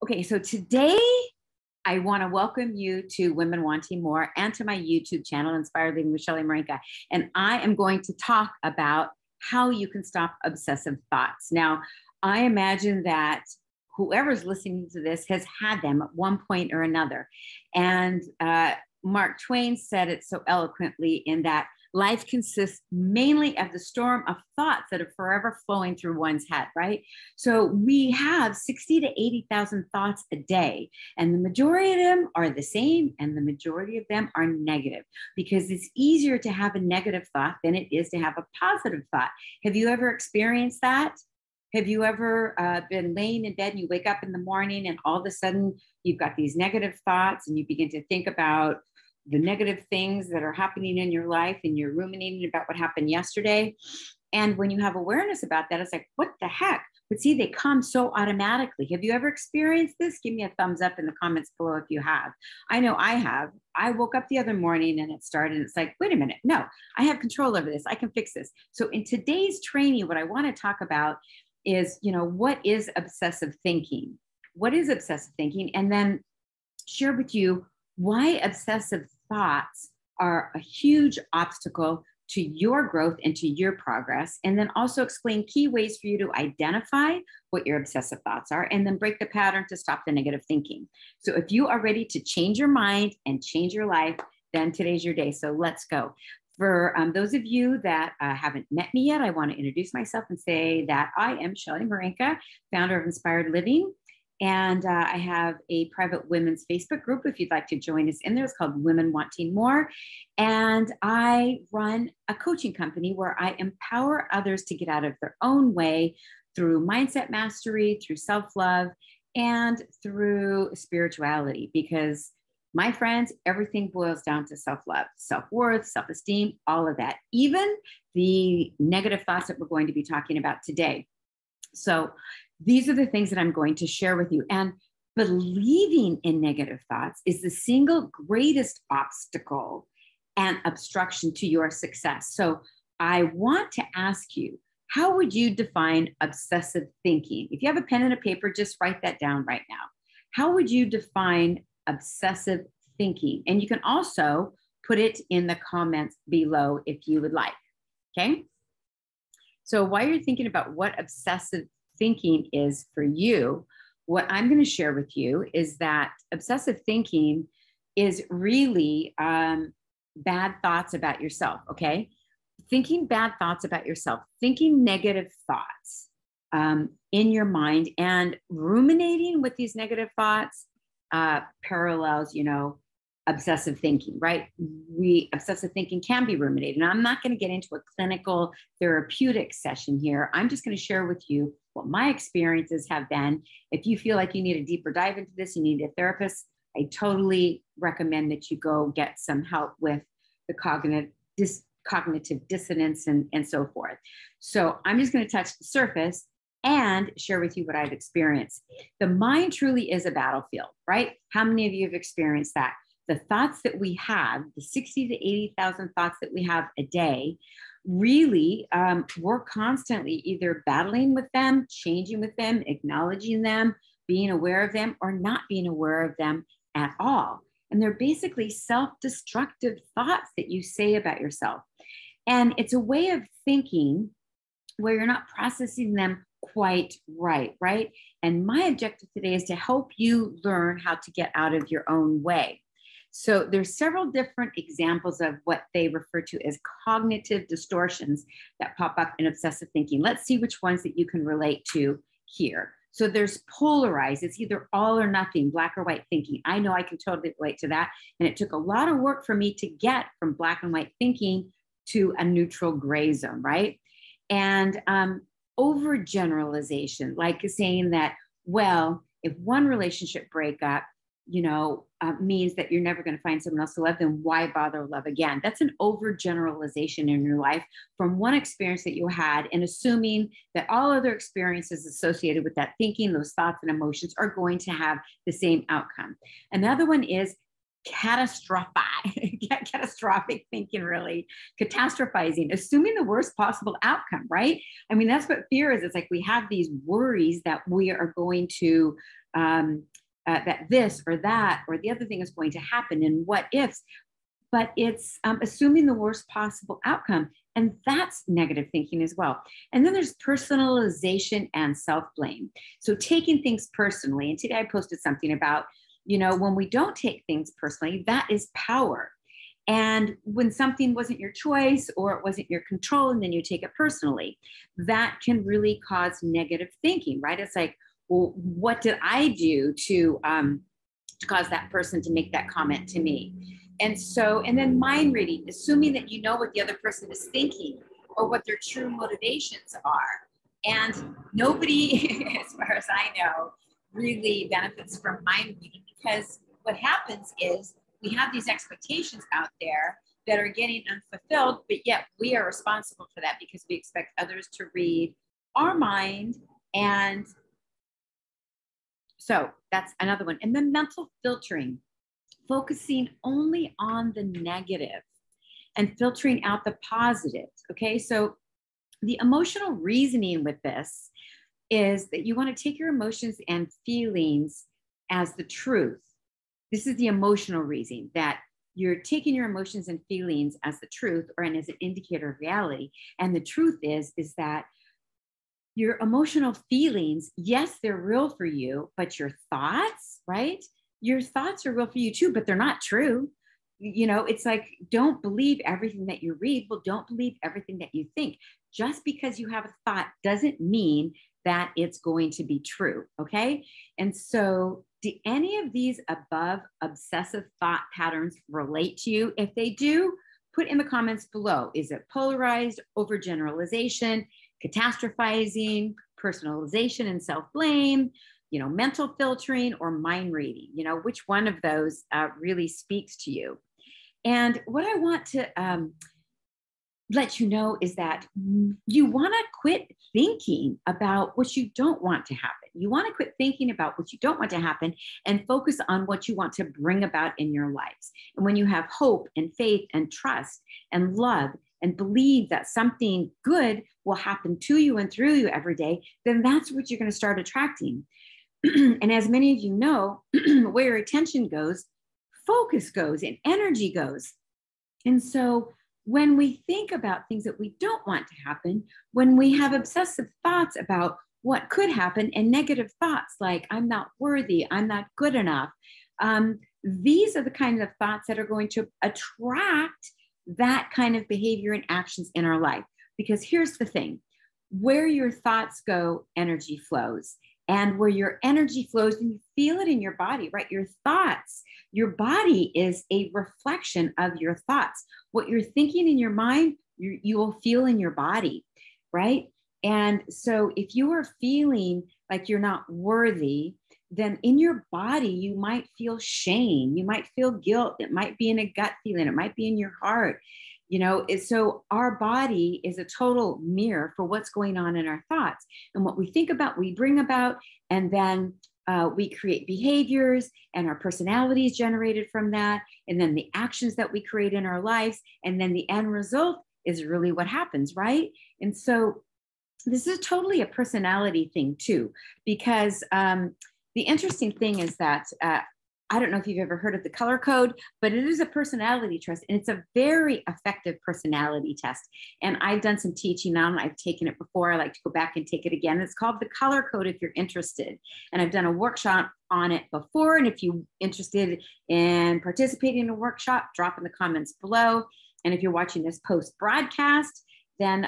Okay, so today I want to welcome you to Women Wanting More and to my YouTube channel, Inspired Living with Shelley, Marenka. And I am going to talk about how you can stop obsessive thoughts. Now, I imagine that whoever's listening to this has had them at one point or another. And Mark Twain said it so eloquently in that life consists mainly of the storm of thoughts that are forever flowing through one's head, right? So we have 60 to 80,000 thoughts a day, and the majority of them are the same, and the majority of them are negative, because it's easier to have a negative thought than it is to have a positive thought. Have you ever experienced that? Have you ever been laying in bed and you wake up in the morning and all of a sudden you've got these negative thoughts and you begin to think about the negative things that are happening in your life and you're ruminating about what happened yesterday? And when you have awareness about that, it's like, what the heck? But see, they come so automatically. Have you ever experienced this? Give me a thumbs up in the comments below if you have. I know I have. I woke up the other morning and it started, and it's like, wait a minute, no, I have control over this. I can fix this. So in today's training, what I want to talk about is, what is obsessive thinking? What is obsessive thinking? And then share with you why obsessive thoughts are a huge obstacle to your growth and to your progress. And then also explain key ways for you to identify what your obsessive thoughts are, and then break the pattern to stop the negative thinking. So if you are ready to change your mind and change your life, then today's your day. So let's go. For those of you that haven't met me yet, I want to introduce myself and say that I am Shelley Marenka, founder of Inspired Living. And I have a private women's Facebook group if you'd like to join us in there. It's called Women Wanting More. And I run a coaching company where I empower others to get out of their own way through mindset mastery, through self-love, and through spirituality. Because my friends, everything boils down to self-love, self-worth, self-esteem, all of that, even the negative thoughts that we're going to be talking about today. So these are the things that I'm going to share with you. And believing in negative thoughts is the single greatest obstacle and obstruction to your success. So I want to ask you, how would you define obsessive thinking? If you have a pen and a paper, just write that down right now. How would you define obsessive thinking? And you can also put it in the comments below if you would like. Okay. So while you're thinking about what obsessive thinking is for you, what I'm going to share with you is that obsessive thinking is really bad thoughts about yourself. Okay. Thinking bad thoughts about yourself, thinking negative thoughts in your mind, and ruminating with these negative thoughts parallels, obsessive thinking, right? Obsessive thinking can be ruminated. And I'm not going to get into a clinical therapeutic session here. I'm just going to share with you what my experiences have been. If you feel like you need a deeper dive into this, you need a therapist, I totally recommend that you go get some help with the cognitive dissonance and so forth. So I'm just going to touch the surface and share with you what I've experienced. The mind truly is a battlefield, right? How many of you have experienced that? The thoughts that we have, the 60 to 80,000 thoughts that we have a day, really, we're constantly either battling with them, changing with them, acknowledging them, being aware of them, or not being aware of them at all. And they're basically self-destructive thoughts that you say about yourself. And it's a way of thinking where you're not processing them quite right? And my objective today is to help you learn how to get out of your own way. So there's several different examples of what they refer to as cognitive distortions that pop up in obsessive thinking. Let's see which ones that you can relate to here. So there's polarized. It's either all or nothing, black or white thinking. I know I can totally relate to that. And it took a lot of work for me to get from black and white thinking to a neutral gray zone, right? And overgeneralization, like saying that, well, if one relationship breakup, means that you're never going to find someone else to love, then why bother love again? That's an overgeneralization in your life from one experience that you had, and assuming that all other experiences associated with that thinking, those thoughts and emotions are going to have the same outcome. Another one is catastrophic thinking, really catastrophizing, assuming the worst possible outcome, right? I mean, that's what fear is. It's like we have these worries that we are going to that this or that or the other thing is going to happen and what ifs, but it's assuming the worst possible outcome. And that's negative thinking as well. And then there's personalization and self-blame. So taking things personally. And today I posted something about, when we don't take things personally, that is power. And when something wasn't your choice or it wasn't your control, and then you take it personally, that can really cause negative thinking, right? It's like, well, what did I do to cause that person to make that comment to me? And then mind reading, assuming that you know what the other person is thinking or what their true motivations are. And nobody, as far as I know, really benefits from mind reading, because what happens is we have these expectations out there that are getting unfulfilled, but yet we are responsible for that because we expect others to read our mind. And so that's another one. And then mental filtering, focusing only on the negative and filtering out the positives. Okay, so the emotional reasoning with this is that you want to take your emotions and feelings as the truth. This is the emotional reasoning, that you're taking your emotions and feelings as the truth or as an indicator of reality. And the truth is that your emotional feelings, yes, they're real for you, but your thoughts, right? Your thoughts are real for you too, but they're not true. It's like, don't believe everything that you read. Well, don't believe everything that you think. Just because you have a thought doesn't mean that it's going to be true. Okay. And so do any of these above obsessive thought patterns relate to you? If they do, put in the comments below. Is it polarized, overgeneralization, catastrophizing, personalization and self-blame, mental filtering, or mind reading? Which one of those really speaks to you? And what I want to let you know is that you want to quit thinking about what you don't want to happen. You want to quit thinking about what you don't want to happen and focus on what you want to bring about in your lives. And when you have hope and faith and trust and love and believe that something good will happen to you and through you every day, then that's what you're going to start attracting. And as many of you know, where your attention goes, focus goes and energy goes. And so when we think about things that we don't want to happen, when we have obsessive thoughts about what could happen and negative thoughts like, I'm not worthy, I'm not good enough, these are the kinds of thoughts that are going to attract that kind of behavior and actions in our life. Because here's the thing, where your thoughts go, energy flows. And where your energy flows, and you feel it in your body, right? Your thoughts, your body is a reflection of your thoughts. What you're thinking in your mind, you will feel in your body, right? And so if you are feeling like you're not worthy, then in your body, you might feel shame. You might feel guilt. It might be in a gut feeling. It might be in your heart. So our body is a total mirror for what's going on in our thoughts. And what we think about, we bring about, and then we create behaviors, and our personality is generated from that. And then the actions that we create in our lives, and then the end result is really what happens, right? And so this is totally a personality thing too, because the interesting thing is that I don't know if you've ever heard of the color code, but it is a personality test, and it's a very effective personality test. And I've done some teaching on it. I've taken it before. I like to go back and take it again. It's called the color code if you're interested. And I've done a workshop on it before. And if you're interested in participating in a workshop, drop in the comments below. And if you're watching this post broadcast, then,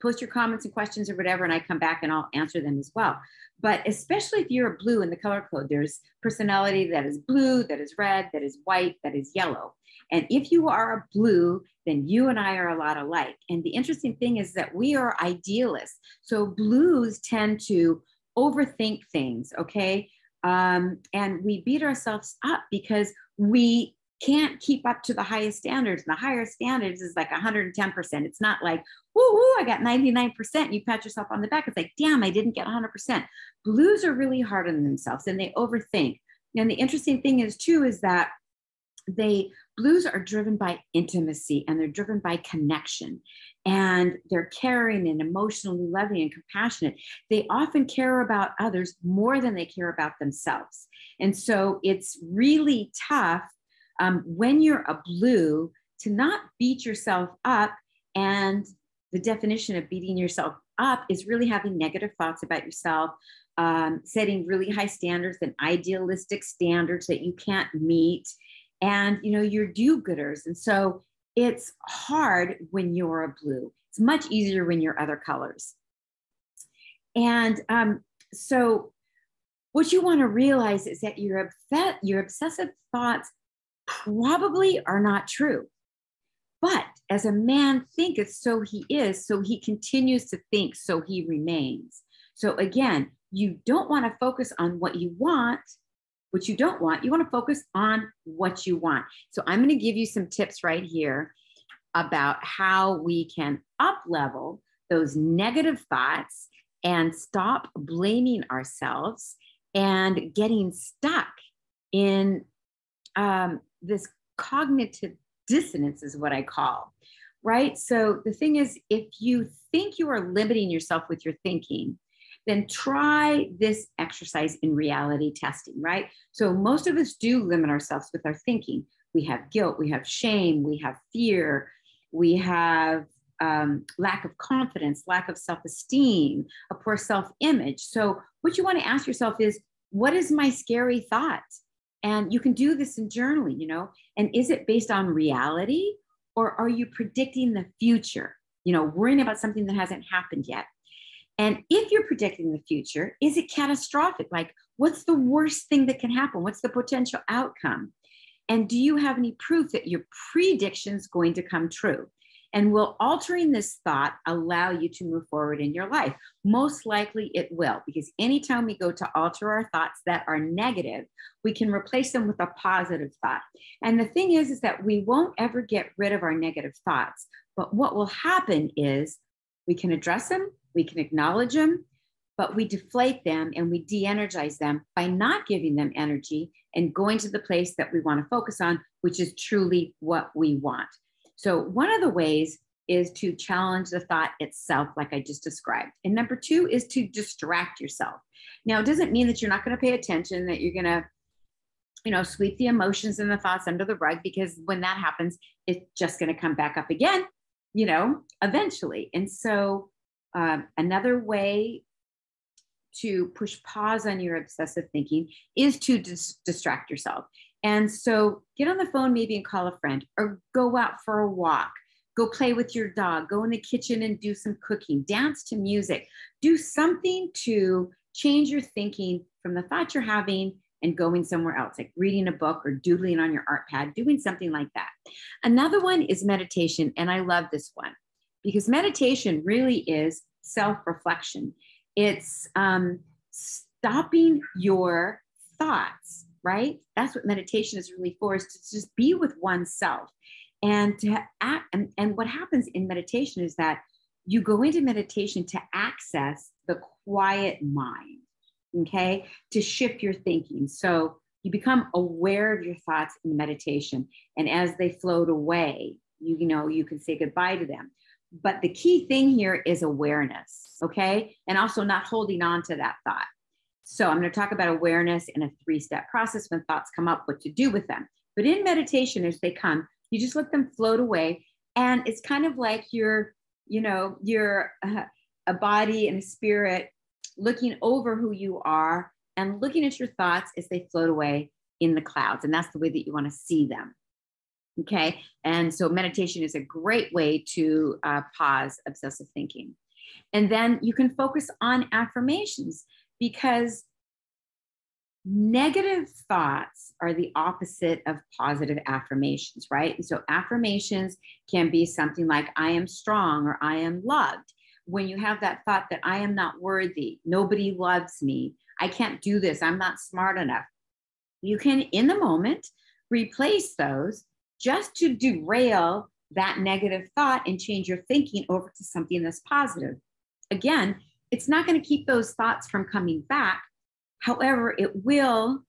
post your comments and questions or whatever, and I come back and I'll answer them as well. But especially if you're a blue in the color code, there's personality that is blue, that is red, that is white, that is yellow. And if you are a blue, then you and I are a lot alike. And the interesting thing is that we are idealists. So blues tend to overthink things, okay? And we beat ourselves up because we can't keep up to the highest standards. And the higher standards is like 110%. It's not like, woo, I got 99%. You pat yourself on the back. It's like, damn, I didn't get 100%. Blues are really hard on themselves and they overthink. And the interesting thing is too, is that they blues are driven by intimacy, and they're driven by connection, and they're caring and emotionally loving and compassionate. They often care about others more than they care about themselves. And so it's really tough when you're a blue to not beat yourself up. And the definition of beating yourself up is really having negative thoughts about yourself, setting really high standards and idealistic standards that you can't meet. And, you're do-gooders. And so it's hard when you're a blue. It's much easier when you're other colors. And so what you want to realize is that your obsessive thoughts probably are not true. But as a man thinketh, so he is, so he continues to think, so he remains. So again, you don't want to focus on what you want, what you don't want. You want to focus on what you want. So I'm going to give you some tips right here about how we can up-level those negative thoughts and stop blaming ourselves and getting stuck in this cognitive dissonance is what I call, right? So the thing is, if you think you are limiting yourself with your thinking, then try this exercise in reality testing, right? So most of us do limit ourselves with our thinking. We have guilt, we have shame, we have fear, we have lack of confidence, lack of self-esteem, a poor self-image. So what you want to ask yourself is, what is my scary thought? And you can do this in journaling, and is it based on reality, or are you predicting the future, worrying about something that hasn't happened yet? And if you're predicting the future, is it catastrophic? Like, what's the worst thing that can happen? What's the potential outcome? And do you have any proof that your prediction is going to come true? And will altering this thought allow you to move forward in your life? Most likely it will, because anytime we go to alter our thoughts that are negative, we can replace them with a positive thought. And the thing is that we won't ever get rid of our negative thoughts. But what will happen is we can address them, we can acknowledge them, but we deflate them and we de-energize them by not giving them energy and going to the place that we want to focus on, which is truly what we want. So one of the ways is to challenge the thought itself, like I just described. And number two is to distract yourself. Now, it doesn't mean that you're not going to pay attention, that you're going to, sweep the emotions and the thoughts under the rug, because when that happens, it's just going to come back up again, eventually. And so another way to push pause on your obsessive thinking is to distract yourself. And so get on the phone maybe and call a friend, or go out for a walk, go play with your dog, go in the kitchen and do some cooking, dance to music, do something to change your thinking from the thought you're having and going somewhere else, like reading a book or doodling on your art pad, doing something like that. Another one is meditation. And I love this one because meditation really is self-reflection. It's stopping your thoughts, right? That's what meditation is really for, is to just be with oneself and to act. And what happens in meditation is that you go into meditation to access the quiet mind, okay? To shift your thinking. So you become aware of your thoughts in meditation. And as they float away, you can say goodbye to them. But the key thing here is awareness, okay? And also not holding on to that thought. So I'm going to talk about awareness in a 3-step process when thoughts come up, what to do with them. But in meditation, as they come, you just let them float away. And it's kind of like you're a body and a spirit looking over who you are and looking at your thoughts as they float away in the clouds. And that's the way that you want to see them. Okay. And so meditation is a great way to pause obsessive thinking. And then you can focus on affirmations, because negative thoughts are the opposite of positive affirmations, right? And so affirmations can be something like, I am strong, or I am loved. When you have that thought that I am not worthy, nobody loves me, I can't do this, I'm not smart enough, you can, in the moment, replace those just to derail that negative thought and change your thinking over to something that's positive. Again, it's not going to keep those thoughts from coming back. However, it will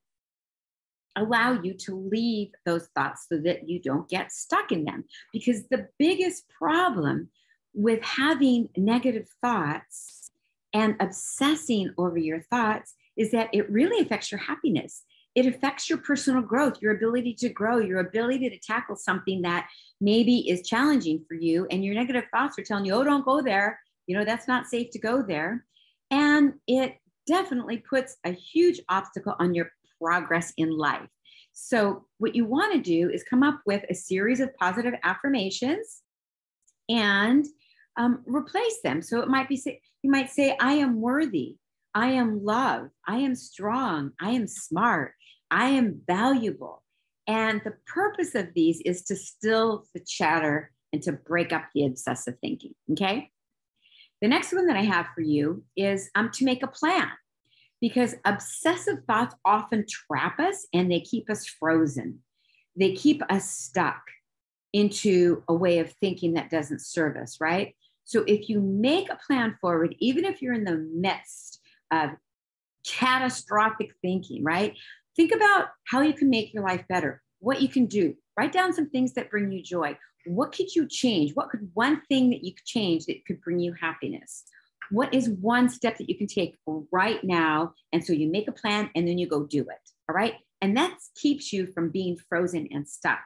allow you to leave those thoughts so that you don't get stuck in them. Because the biggest problem with having negative thoughts and obsessing over your thoughts is that it really affects your happiness. It affects your personal growth, your ability to grow, your ability to tackle something that maybe is challenging for you. And your negative thoughts are telling you, oh, don't go there. That's not safe to go there. And it definitely puts a huge obstacle on your progress in life. So what you want to do is come up with a series of positive affirmations and replace them. So it might be, you might say, I am worthy. I am loved. I am strong. I am smart. I am valuable. And the purpose of these is to still the chatter and to break up the obsessive thinking. Okay. The next one that I have for you is to make a plan, because obsessive thoughts often trap us and they keep us frozen. They keep us stuck into a way of thinking that doesn't serve us, right? So if you make a plan forward, even if you're in the midst of catastrophic thinking, right? Think about how you can make your life better, what you can do. Write down some things that bring you joy. What could you change? What could one thing that you could change that could bring you happiness? What is one step that you can take right now? And so you make a plan and then you go do it. All right. And that keeps you from being frozen and stuck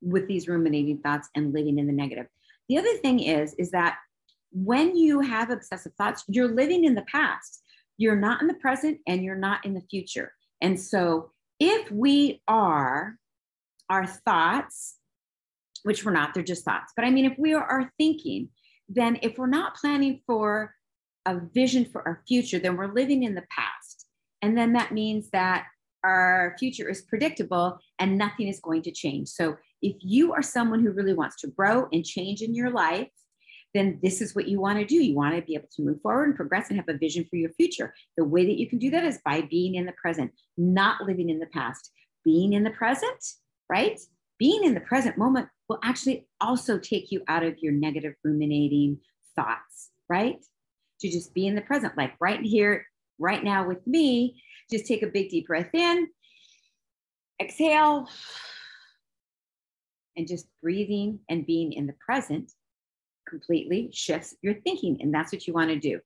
with these ruminating thoughts and living in the negative. The other thing is that when you have obsessive thoughts, you're living in the past. You're not in the present and you're not in the future. And so if we are our thoughts, which we're not, they're just thoughts. But I mean, if we are our thinking, then if we're not planning for a vision for our future, then we're living in the past. And then that means that our future is predictable and nothing is going to change. So if you are someone who really wants to grow and change in your life, then this is what you want to do. You want to be able to move forward and progress and have a vision for your future. The way that you can do that is by being in the present, not living in the past. Being in the present, right? Being in the present moment will actually also take you out of your negative ruminating thoughts, right? To just be in the present, like right here, right now with me. Just take a big deep breath in, exhale, and just breathing and being in the present completely shifts your thinking. And that's what you want to do.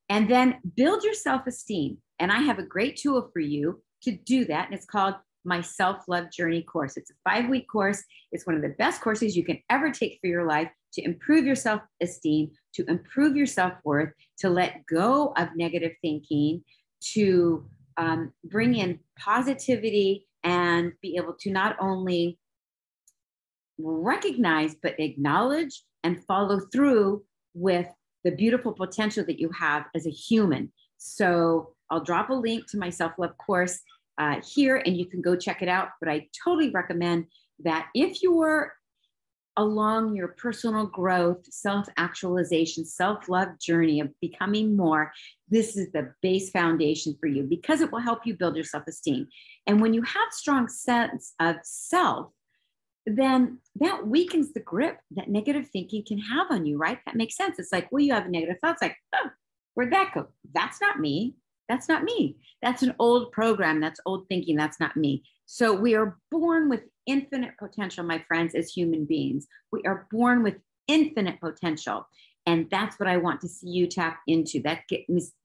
And then build your self-esteem. And I have a great tool for you to do that. And it's called my Self-Love Journey course. It's a 5-week course. It's one of the best courses you can ever take for your life to improve your self-esteem, to improve your self-worth, to let go of negative thinking, to bring in positivity and be able to not only recognize, but acknowledge and follow through with the beautiful potential that you have as a human. So I'll drop a link to my self-love course here and you can go check it out. But I totally recommend that if you're along your personal growth, self-actualization, self-love journey of becoming more, this is the base foundation for you because it will help you build your self-esteem. And when you have strong sense of self, then that weakens the grip that negative thinking can have on you, right? That makes sense. It's like, well, you have a negative thought. It's like, oh, where'd that go? That's not me. That's not me. That's an old program. That's old thinking. That's not me. So we are born with infinite potential, my friends, as human beings. We are born with infinite potential. And that's what I want to see you tap into. That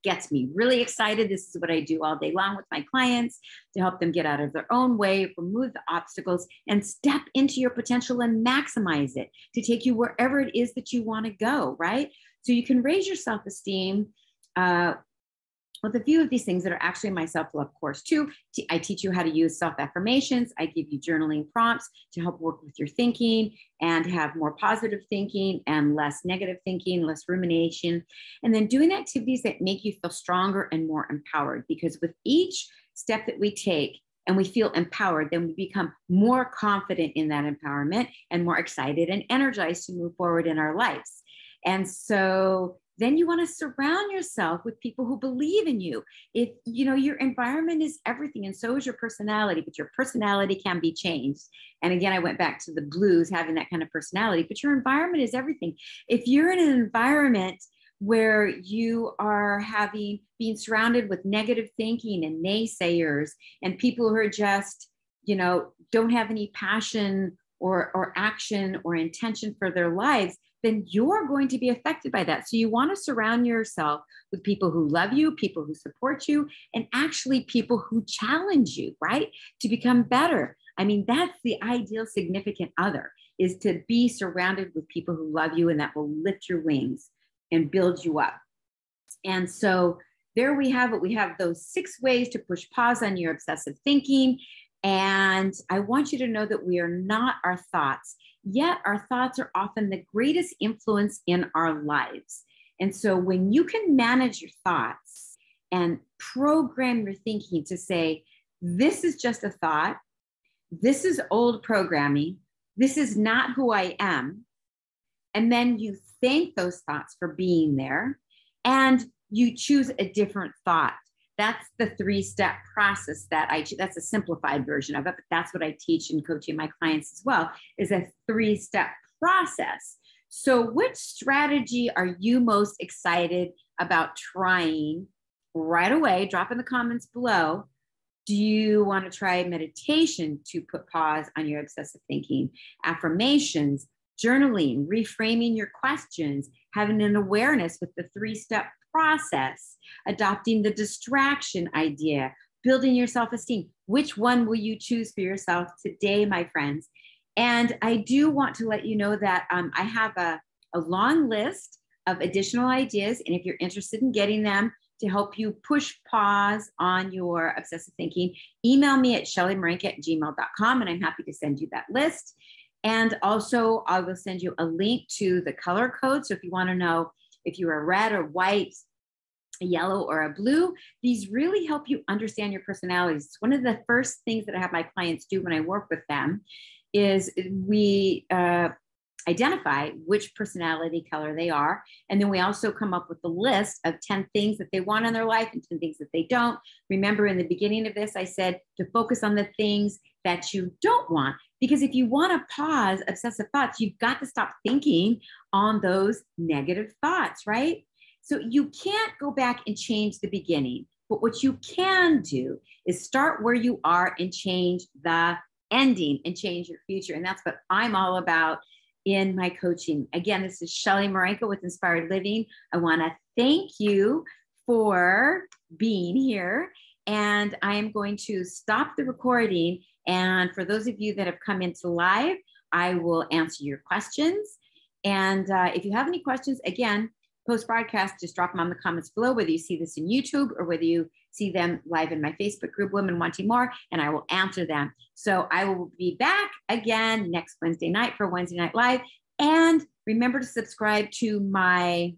gets me really excited. This is what I do all day long with my clients to help them get out of their own way, remove the obstacles, and step into your potential and maximize it to take you wherever it is that you want to go, right? So you can raise your self-esteem with a few of these things that are actually in my self-love course too. I teach you how to use self-affirmations. I give you journaling prompts to help work with your thinking and have more positive thinking and less negative thinking, less rumination, and then doing activities that make you feel stronger and more empowered. Because with each step that we take and we feel empowered, then we become more confident in that empowerment and more excited and energized to move forward in our lives. And so then you want to surround yourself with people who believe in you. If you know your environment is everything, and so is your personality, but your personality can be changed. And again, I went back to the blues, having that kind of personality, but your environment is everything. If you're in an environment where you are being surrounded with negative thinking and naysayers and people who are just don't have any passion or action or intention for their lives, then you're going to be affected by that. So you want to surround yourself with people who love you, people who support you, and actually people who challenge you, right? To become better. I mean, that's the ideal significant other, is to be surrounded with people who love you and that will lift your wings and build you up. And so there we have it. We have those 6 ways to push pause on your obsessive thinking. And I want you to know that we are not our thoughts, yet our thoughts are often the greatest influence in our lives. And so when you can manage your thoughts and program your thinking to say, this is just a thought, this is old programming, this is not who I am. And then you thank those thoughts for being there and you choose a different thought. That's the 3-step process that's a simplified version of it, but that's what I teach and coaching my clients as well, is a 3-step process. So which strategy are you most excited about trying right away? Drop in the comments below. Do you want to try meditation to put pause on your obsessive thinking, affirmations, journaling, reframing your questions, having an awareness with the 3-step process, adopting the distraction idea, building your self-esteem? Which one will you choose for yourself today, my friends? And I do want to let you know that I have a long list of additional ideas. And if you're interested in getting them to help you push pause on your obsessive thinking, email me at shelleymarenka@gmail.com, and I'm happy to send you that list. And also, I will send you a link to the color code. So if you want to know if you're a red or white, a yellow or a blue, these really help you understand your personalities. It's one of the first things that I have my clients do when I work with them is we identify which personality color they are. And then we also come up with a list of 10 things that they want in their life and 10 things that they don't. Remember, in the beginning of this, I said to focus on the things that you don't want. Because if you want to pause obsessive thoughts, you've got to stop thinking on those negative thoughts, right? So you can't go back and change the beginning. But what you can do is start where you are and change the ending and change your future. And that's what I'm all about in my coaching. Again, this is Shelley Marenka with Inspired Living. I want to thank you for being here. And I am going to stop the recording. And for those of you that have come into live, I will answer your questions. And if you have any questions, again, post-broadcast, just drop them on the comments below, whether you see this in YouTube or whether you see them live in my Facebook group, Women Wanting More, and I will answer them. So I will be back again next Wednesday night for Wednesday Night Live. And remember to subscribe to my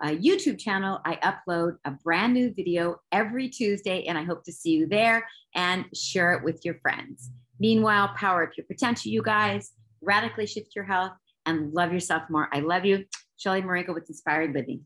YouTube channel. I upload a brand new video every Tuesday, and I hope to see you there and share it with your friends. Meanwhile, power up your potential, you guys, radically shift your health, and love yourself more. I love you. Shelley Marenka with Inspired Living.